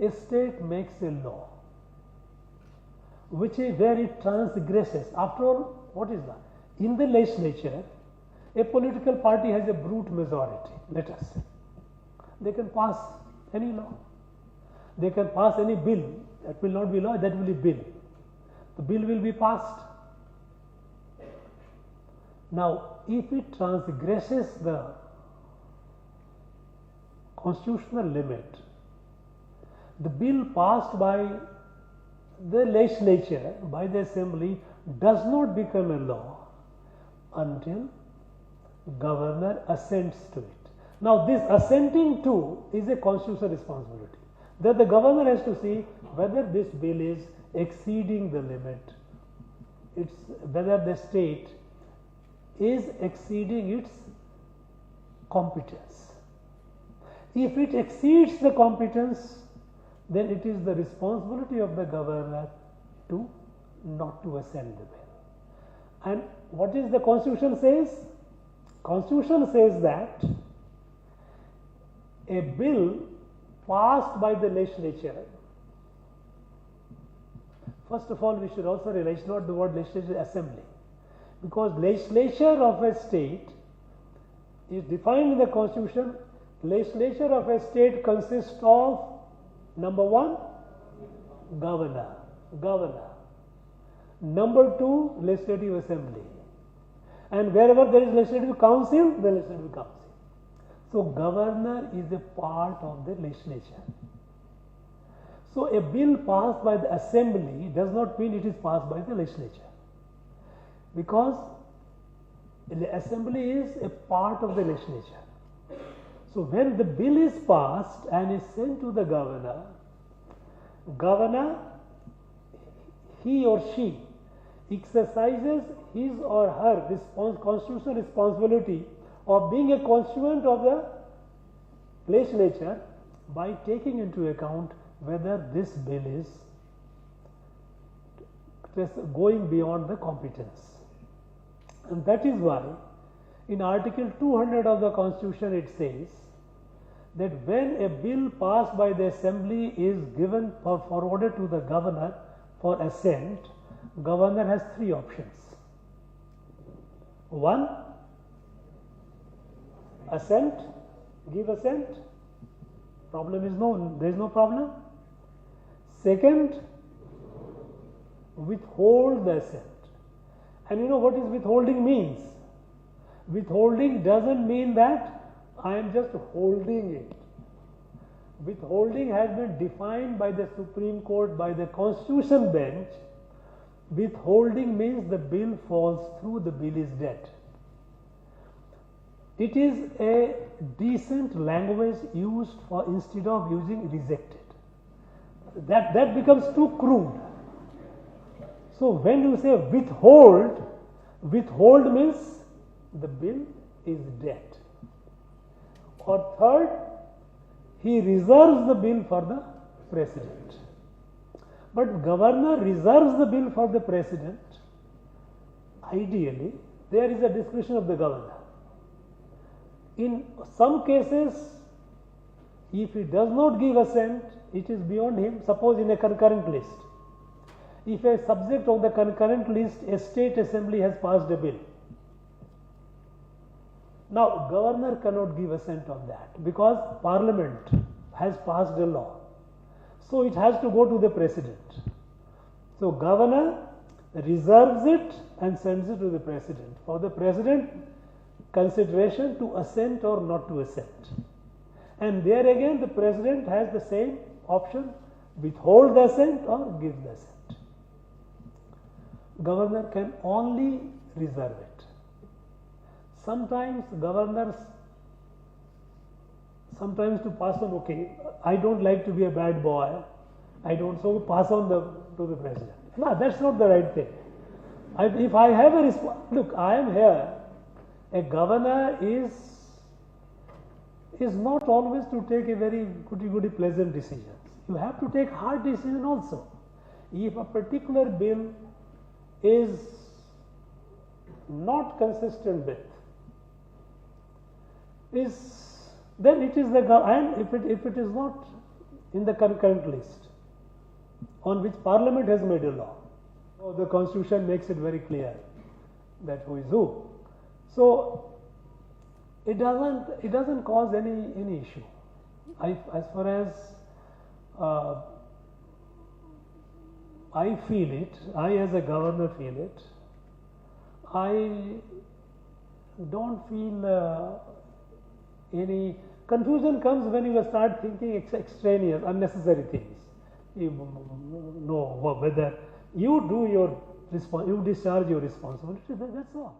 a state makes a law which is where it transgresses. After all, what is that? In the legislature, a political party has a brute majority, let us say. They can pass any law. They can pass any bill. That will not be law, that will be bill. The bill will be passed. Now, if it transgresses the constitutional limit, the bill passed by the legislature, by the assembly, does not become a law until governor assents to it. Now, this assenting to is a constitutional responsibility. That the governor has to see whether this bill is exceeding the limit, whether the state is exceeding its competence. If it exceeds the competence, then it is the responsibility of the governor to not to assent the bill. And what is the Constitution says? Constitution says that a bill passed by the legislature, first of all we should also realize not the word legislature, assembly, because legislature of a state is defined in the Constitution. Legislature of a state consists of, number one, governor. Number two, legislative assembly. And wherever there is legislative council, the legislative council. So, governor is a part of the legislature. So, a bill passed by the assembly does not mean it is passed by the legislature, because the assembly is a part of the legislature. So, when the bill is passed and is sent to the governor, he or she exercises his or her constitutional responsibility of being a constituent of the legislature by taking into account whether this bill is going beyond the competence. And that is why in Article 200 of the Constitution it says that when a bill passed by the assembly is given or forwarded to the governor for assent, governor has three options. One, assent, give assent, problem is no, there is no problem. Second, withhold the assent. And you know what is withholding means? Withholding doesn't mean that I am just holding it. Withholding has been defined by the Supreme Court, by the Constitution bench. Withholding means the bill falls through, the bill is dead. It is a decent language used for instead of using rejected. That becomes too crude. So when you say withhold means the bill is dead. Or third, he reserves the bill for the president. But governor reserves the bill for the president. Ideally, there is a discretion of the governor. In some cases, if he does not give assent, it is beyond him. Suppose in a concurrent list, if a subject of the concurrent list, a state assembly has passed a bill. Now, governor cannot give assent on that because parliament has passed a law. So, it has to go to the president. So, governor reserves it and sends it to the president. For the president consideration to assent or not to assent. And there again the president has the same option, withhold the assent or give the assent. Governor can only reserve it. Sometimes governors, sometimes to pass on, okay, I don't like to be a bad boy, I don't, so pass on to the president. No, that's not the right thing. If I have a look, I am here, a governor is not always to take a very goody pleasant decisions. You have to take hard decision also. If a particular bill is not consistent with, then it is the and if it is not in the concurrent list on which Parliament has made a law. So the Constitution makes it very clear that who is who. So it doesn't cause any issue. As far as I feel it, I as a governor feel it, I don't feel any confusion comes when you start thinking extraneous, unnecessary things. You know whether you do your you discharge your responsibility. That's all.